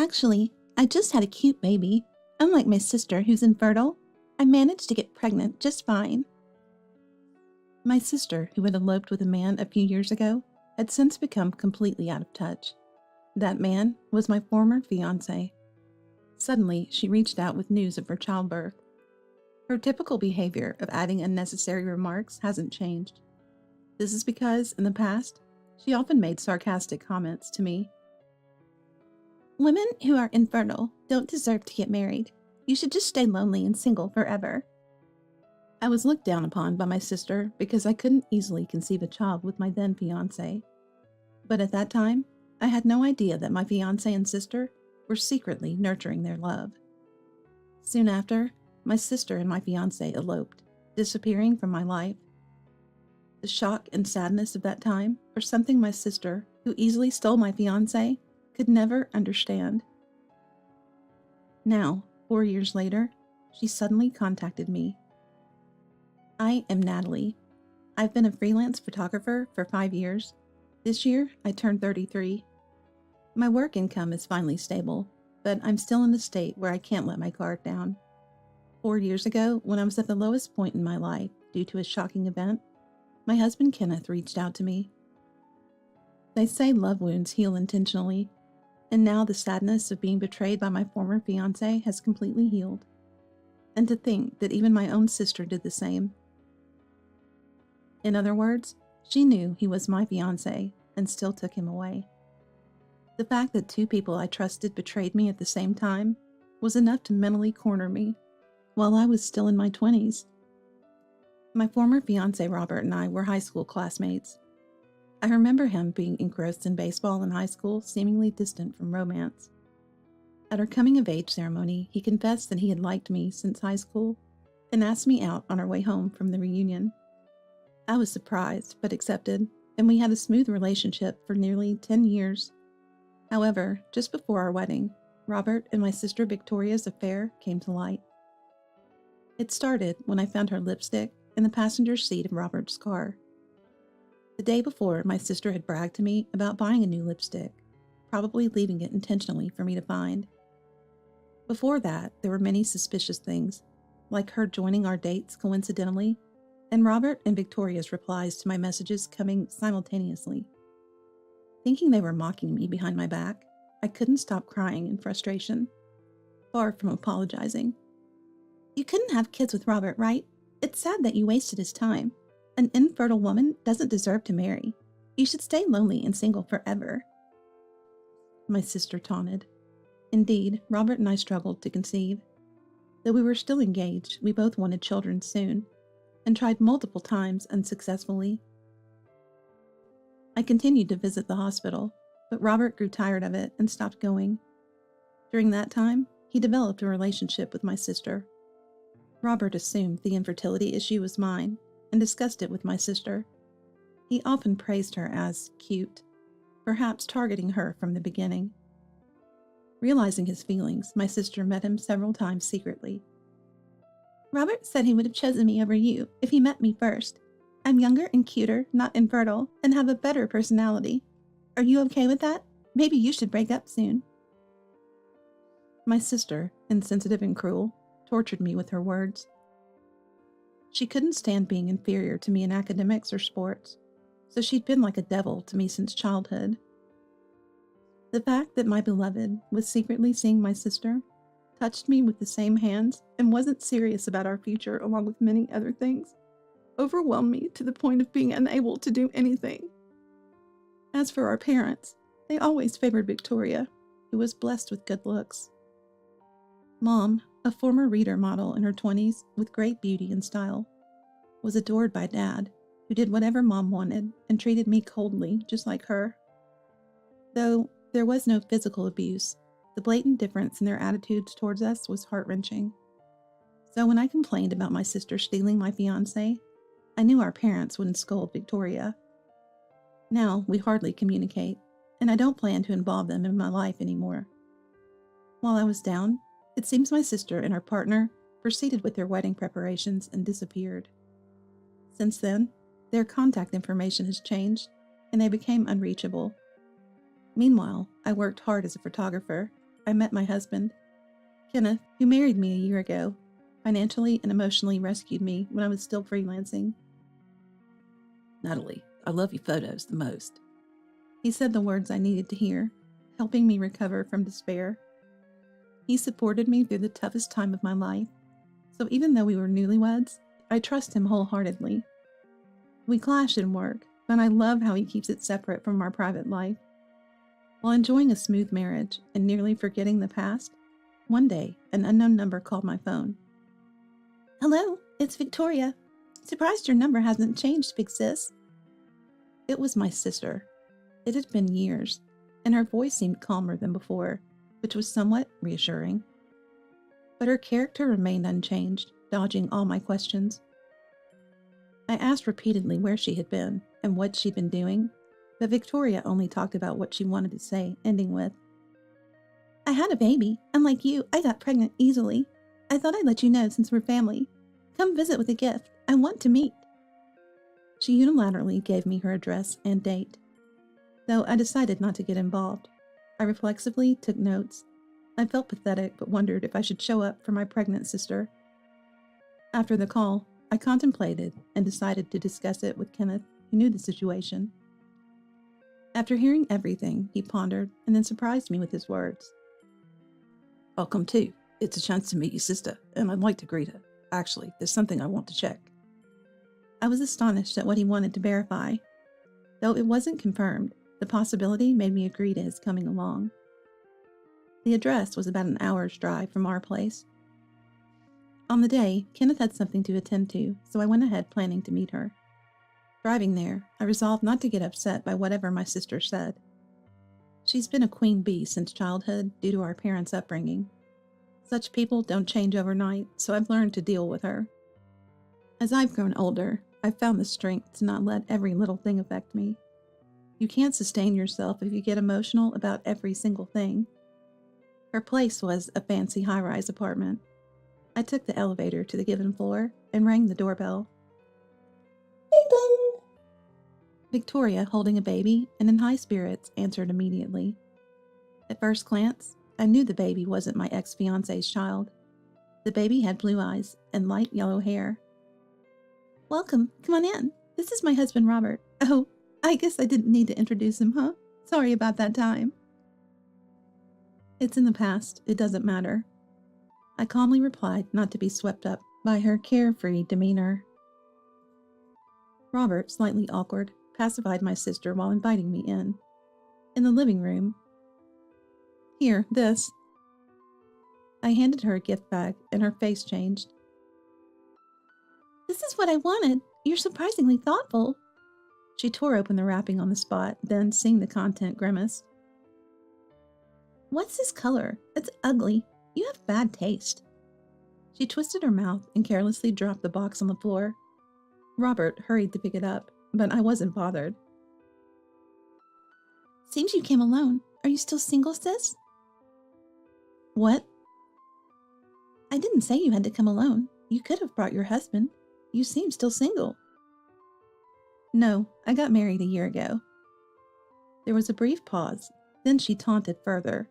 Actually, I just had a cute baby. Unlike my sister who's infertile, I managed to get pregnant just fine. My sister, who had eloped with a man a few years ago, had since become completely out of touch. That man was my former fiance. Suddenly, she reached out with news of her childbirth. Her typical behavior of adding unnecessary remarks hasn't changed. This is because, in the past, she often made sarcastic comments to me. Women who are infertile don't deserve to get married. You should just stay lonely and single forever. I was looked down upon by my sister because I couldn't easily conceive a child with my then fiancé. But at that time, I had no idea that my fiancé and sister were secretly nurturing their love. Soon after, my sister and my fiancé eloped, disappearing from my life. The shock and sadness of that time are something my sister, who easily stole my fiancé, could never understand. Now, 4 years later, she suddenly contacted me. I am Natalie. I've been a freelance photographer for 5 years. This year, I turned 33. My work income is finally stable, but I'm still in a state where I can't let my guard down. 4 years ago, when I was at the lowest point in my life due to a shocking event, my husband Kenneth reached out to me. They say love wounds heal intentionally, and now the sadness of being betrayed by my former fiancé has completely healed. And to think that even my own sister did the same. In other words, she knew he was my fiancé and still took him away. The fact that two people I trusted betrayed me at the same time was enough to mentally corner me while I was still in my 20s. My former fiancé Robert and I were high school classmates. I remember him being engrossed in baseball in high school, seemingly distant from romance. At our coming-of-age ceremony, he confessed that he had liked me since high school and asked me out on our way home from the reunion. I was surprised, but accepted, and we had a smooth relationship for nearly 10 years. However, just before our wedding, Robert and my sister Victoria's affair came to light. It started when I found her lipstick in the passenger seat of Robert's car. The day before, my sister had bragged to me about buying a new lipstick, probably leaving it intentionally for me to find. Before that, there were many suspicious things, like her joining our dates coincidentally, and Robert and Victoria's replies to my messages coming simultaneously. Thinking they were mocking me behind my back, I couldn't stop crying in frustration, far from apologizing. You couldn't have kids with Robert, right? It's sad that you wasted his time. An infertile woman doesn't deserve to marry. You should stay lonely and single forever. My sister taunted. Indeed, Robert and I struggled to conceive. Though we were still engaged, we both wanted children soon, and tried multiple times unsuccessfully. I continued to visit the hospital, but Robert grew tired of it and stopped going. During that time, he developed a relationship with my sister. Robert assumed the infertility issue was mine and discussed it with my sister. He often praised her as cute, perhaps targeting her from the beginning. Realizing his feelings, my sister met him several times secretly. Robert said he would have chosen me over you if he met me first. I'm younger and cuter, not infertile, and have a better personality. Are you okay with that? Maybe you should break up soon. My sister, insensitive and cruel, tortured me with her words. She couldn't stand being inferior to me in academics or sports, so she'd been like a devil to me since childhood. The fact that my beloved was secretly seeing my sister, touched me with the same hands, and wasn't serious about our future along with many other things, overwhelmed me to the point of being unable to do anything. As for our parents, they always favored Victoria, who was blessed with good looks. Mom, a former reader model in her 20s with great beauty and style, was adored by Dad, who did whatever Mom wanted and treated me coldly, just like her. Though there was no physical abuse, the blatant difference in their attitudes towards us was heart-wrenching. So when I complained about my sister stealing my fiancé, I knew our parents wouldn't scold Victoria. Now we hardly communicate, and I don't plan to involve them in my life anymore. While I was down, it seems my sister and her partner proceeded with their wedding preparations and disappeared. Since then, their contact information has changed, and they became unreachable. Meanwhile, I worked hard as a photographer, I met my husband, Kenneth, who married me a year ago, financially and emotionally rescued me when I was still freelancing. Natalie, I love your photos the most. He said the words I needed to hear, helping me recover from despair. He supported me through the toughest time of my life, so even though we were newlyweds, I trust him wholeheartedly. We clash in work, but I love how he keeps it separate from our private life. While enjoying a smooth marriage and nearly forgetting the past, one day an unknown number called my phone. Hello, it's Victoria. Surprised your number hasn't changed, big sis. It was my sister. It had been years, and her voice seemed calmer than before, which was somewhat reassuring. But her character remained unchanged, dodging all my questions. I asked repeatedly where she had been and what she'd been doing, but Victoria only talked about what she wanted to say, ending with, I had a baby. Unlike you, I got pregnant easily. I thought I'd let you know since we're family. Come visit with a gift. I want to meet. She unilaterally gave me her address and date. Though I decided not to get involved, I reflexively took notes. I felt pathetic but wondered if I should show up for my pregnant sister. After the call, I contemplated and decided to discuss it with Kenneth, who knew the situation. After hearing everything, he pondered and then surprised me with his words. I'll come too. It's a chance to meet your sister, and I'd like to greet her. Actually, there's something I want to check. I was astonished at what he wanted to verify. Though it wasn't confirmed, the possibility made me agree to his coming along. The address was about an hour's drive from our place. On the day, Kenneth had something to attend to, so I went ahead planning to meet her. Driving there, I resolved not to get upset by whatever my sister said. She's been a queen bee since childhood due to our parents' upbringing. Such people don't change overnight, so I've learned to deal with her. As I've grown older, I've found the strength to not let every little thing affect me. You can't sustain yourself if you get emotional about every single thing. Her place was a fancy high-rise apartment. I took the elevator to the given floor and rang the doorbell. Ding dong! Victoria, holding a baby and in high spirits, answered immediately. At first glance, I knew the baby wasn't my ex-fiance's child. The baby had blue eyes and light yellow hair. Welcome, come on in. This is my husband, Robert. Oh, I guess I didn't need to introduce him, huh? Sorry about that time. It's in the past, it doesn't matter. I calmly replied, not to be swept up by her carefree demeanor. Robert, slightly awkward, pacified my sister while inviting me in. In the living room, Here, this. I handed her a gift bag, and her face changed. This is what I wanted. You're surprisingly thoughtful. She tore open the wrapping on the spot, then, seeing the content, grimaced. What's this color? It's ugly. You have bad taste. She twisted her mouth and carelessly dropped the box on the floor. Robert hurried to pick it up, but I wasn't bothered. Seems you came alone. Are you still single, sis? What? I didn't say you had to come alone. You could have brought your husband. You seem still single. No, I got married a year ago. There was a brief pause, then she taunted further.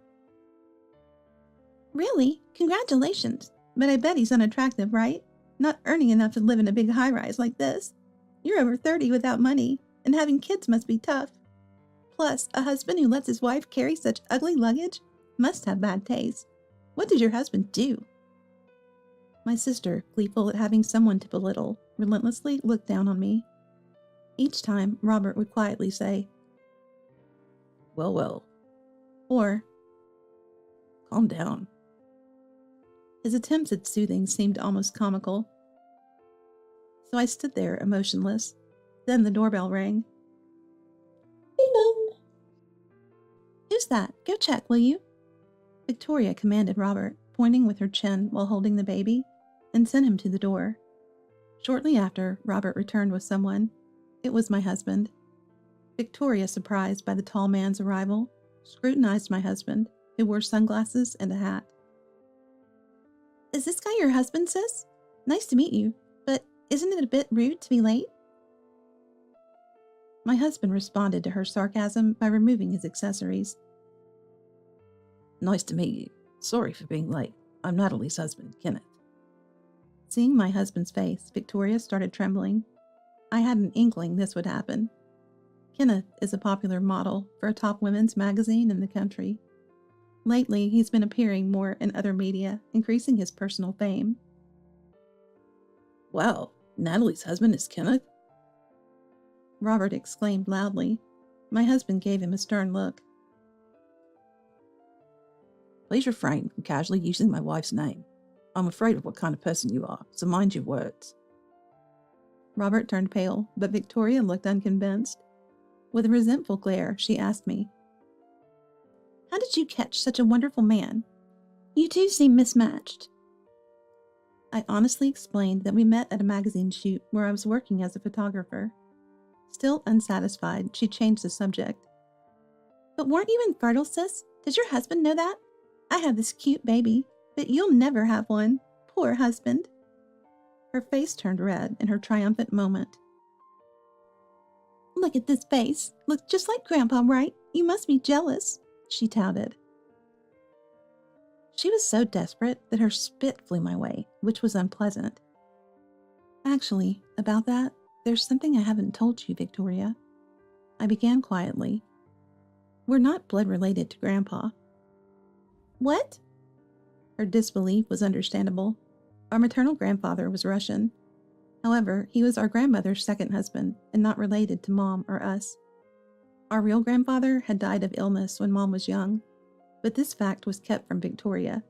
Really? Congratulations. But I bet he's unattractive, right? Not earning enough to live in a big high-rise like this. You're over 30 without money, and having kids must be tough. Plus, a husband who lets his wife carry such ugly luggage must have bad taste. What did your husband do? My sister, gleeful at having someone to belittle, relentlessly looked down on me. Each time, Robert would quietly say, Well, well. Or, Calm down. His attempts at soothing seemed almost comical. So I stood there, emotionless. Then the doorbell rang. Ding dong. Who's that? Go check, will you? Victoria commanded Robert, pointing with her chin while holding the baby, and sent him to the door. Shortly after, Robert returned with someone. It was my husband. Victoria, surprised by the tall man's arrival, scrutinized my husband, who wore sunglasses and a hat. Is this guy your husband, sis? Nice to meet you, but isn't it a bit rude to be late? My husband responded to her sarcasm by removing his accessories. Nice to meet you. Sorry for being late. I'm Natalie's husband, Kenneth. Seeing my husband's face, Victoria started trembling. I had an inkling this would happen. Kenneth is a popular model for a top women's magazine in the country. Lately, he's been appearing more in other media, increasing his personal fame. Wow, Natalie's husband is Kenneth? Robert exclaimed loudly. My husband gave him a stern look. Please refrain from casually using my wife's name. I'm afraid of what kind of person you are, so mind your words. Robert turned pale, but Victoria looked unconvinced. With a resentful glare, she asked me, "How did you catch such a wonderful man? You two seem mismatched." I honestly explained that we met at a magazine shoot where I was working as a photographer. Still unsatisfied, she changed the subject. "But weren't you infertile, sis? Does your husband know that? I have this cute baby, but you'll never have one. Poor husband." Her face turned red in her triumphant moment. "Look at this face. Looks just like Grandpa, right? You must be jealous," she touted. She was so desperate that her spit flew my way, which was unpleasant. "Actually, about that, there's something I haven't told you, Victoria." I began quietly. "We're not blood related to Grandpa." "What?" Her disbelief was understandable. Our maternal grandfather was Russian. However, he was our grandmother's second husband and not related to Mom or us. Our real grandfather had died of illness when Mom was young, but this fact was kept from Victoria,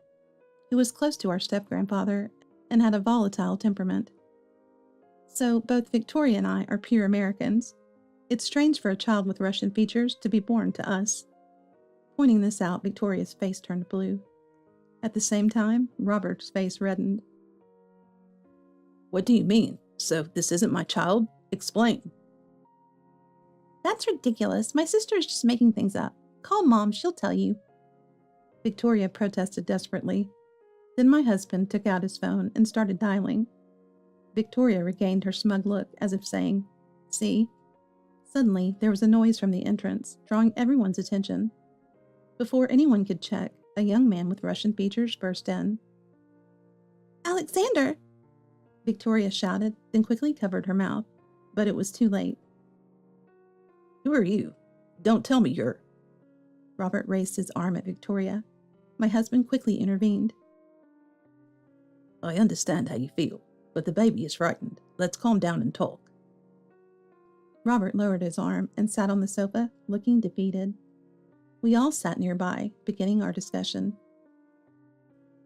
who was close to our step-grandfather and had a volatile temperament. So both Victoria and I are pure Americans. It's strange for a child with Russian features to be born to us. Pointing this out, Victoria's face turned blue. At the same time, Robert's face reddened. What do you mean? So this isn't my child? Explain. "That's ridiculous. My sister is just making things up. Call Mom, she'll tell you." Victoria protested desperately. Then my husband took out his phone and started dialing. Victoria regained her smug look as if saying, "See?" Suddenly, there was a noise from the entrance, drawing everyone's attention. Before anyone could check, a young man with Russian features burst in. "Alexander!" Victoria shouted, then quickly covered her mouth, but it was too late. Who are you? Don't tell me you're... Robert raised his arm at Victoria. My husband quickly intervened. I understand how you feel, but the baby is frightened. Let's calm down and talk. Robert lowered his arm and sat on the sofa, looking defeated. We all sat nearby, beginning our discussion.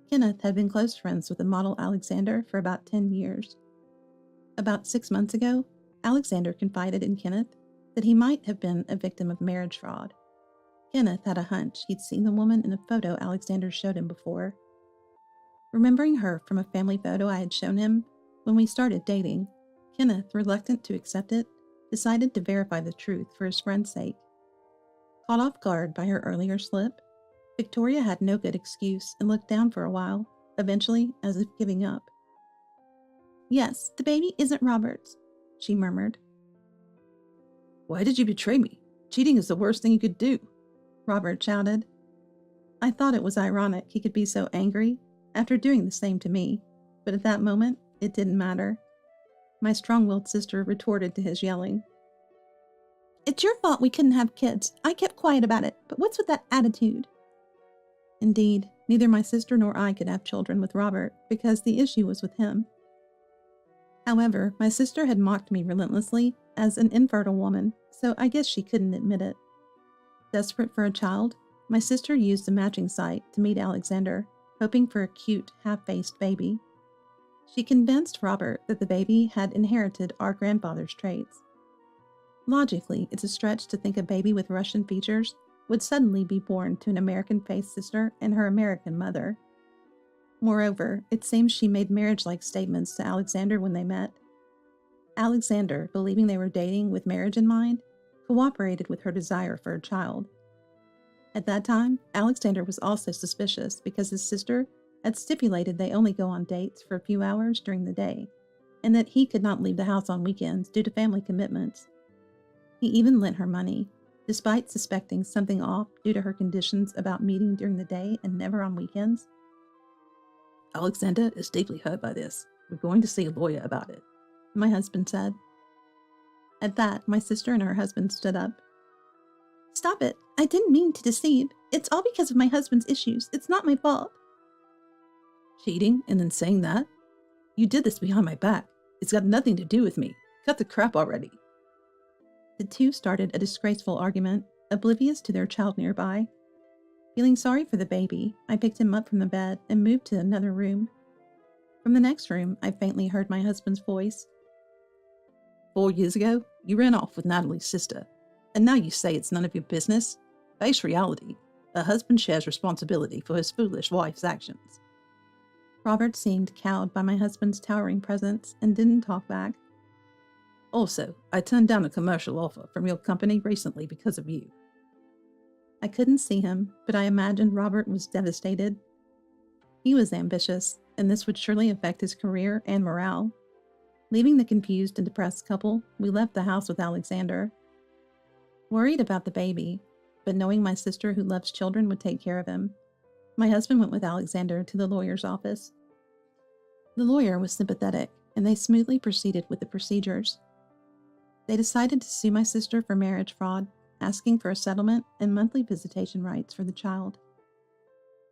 Kenneth had been close friends with the model Alexander for about 10 years. About 6 months ago, Alexander confided in Kenneth that he might have been a victim of marriage fraud. Kenneth had a hunch he'd seen the woman in a photo Alexander showed him before. Remembering her from a family photo I had shown him when we started dating, Kenneth, reluctant to accept it, decided to verify the truth for his friend's sake. Caught off guard by her earlier slip, Victoria had no good excuse and looked down for a while, eventually as if giving up. "Yes, the baby isn't Robert's," she murmured. Why did you betray me? Cheating is the worst thing you could do, Robert shouted. I thought it was ironic he could be so angry after doing the same to me, but at that moment, it didn't matter. My strong-willed sister retorted to his yelling. "It's your fault we couldn't have kids. I kept quiet about it, but what's with that attitude?" Indeed, neither my sister nor I could have children with Robert because the issue was with him. However, my sister had mocked me relentlessly as an infertile woman, so I guess she couldn't admit it. Desperate for a child, my sister used the matching site to meet Alexander, hoping for a cute, half-faced baby. She convinced Robert that the baby had inherited our grandfather's traits. Logically, it's a stretch to think a baby with Russian features would suddenly be born to an American-faced sister and her American mother. Moreover, it seems she made marriage-like statements to Alexander when they met. Alexander, believing they were dating with marriage in mind, cooperated with her desire for a child. At that time, Alexander was also suspicious because his sister had stipulated they only go on dates for a few hours during the day, and that he could not leave the house on weekends due to family commitments. He even lent her money, despite suspecting something off due to her conditions about meeting during the day and never on weekends. Alexander is deeply hurt by this. We're going to see a lawyer about it, my husband said. At that, my sister and her husband stood up. Stop it. I didn't mean to deceive. It's all because of my husband's issues. It's not my fault. Cheating and then saying that? You did this behind my back. It's got nothing to do with me. Cut the crap already. The two started a disgraceful argument, oblivious to their child nearby. Feeling sorry for the baby, I picked him up from the bed and moved to another room. From the next room, I faintly heard my husband's voice. 4 years ago, you ran off with Natalie's sister, and now you say it's none of your business? Face reality. A husband shares responsibility for his foolish wife's actions. Robert seemed cowed by my husband's towering presence and didn't talk back. Also, I turned down a commercial offer from your company recently because of you. I couldn't see him, but I imagined Robert was devastated. He was ambitious, and this would surely affect his career and morale. Leaving the confused and depressed couple, we left the house with Alexander. Worried about the baby, but knowing my sister who loves children would take care of him, my husband went with Alexander to the lawyer's office. The lawyer was sympathetic, and they smoothly proceeded with the procedures. They decided to sue my sister for marriage fraud, asking for a settlement and monthly visitation rights for the child.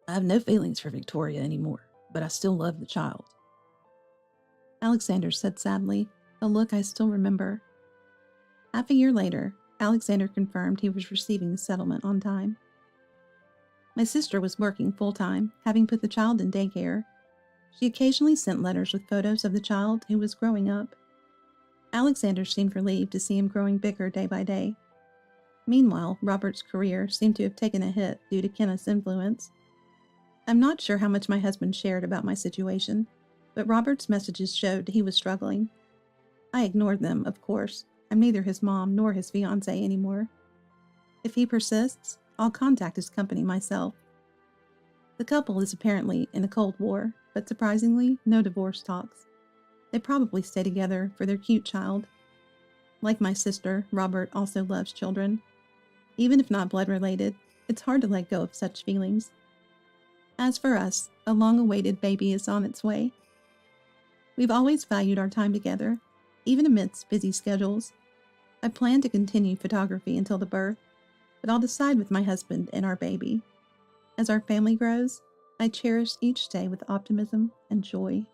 I have no feelings for Victoria anymore, but I still love the child. Alexander said sadly, a look I still remember. Half a year later, Alexander confirmed he was receiving the settlement on time. My sister was working full-time, having put the child in daycare. She occasionally sent letters with photos of the child who was growing up. Alexander seemed relieved to see him growing bigger day by day. Meanwhile, Robert's career seemed to have taken a hit due to Kenneth's influence. I'm not sure how much my husband shared about my situation, but Robert's messages showed he was struggling. I ignored them, of course. I'm neither his mom nor his fiance anymore. If he persists, I'll contact his company myself. The couple is apparently in a cold war, but surprisingly, no divorce talks. They probably stay together for their cute child. Like my sister, Robert also loves children. Even if not blood related, it's hard to let go of such feelings. As for us, a long-awaited baby is on its way. We've always valued our time together, even amidst busy schedules. I plan to continue photography until the birth, but I'll decide with my husband and our baby. As our family grows, I cherish each day with optimism and joy.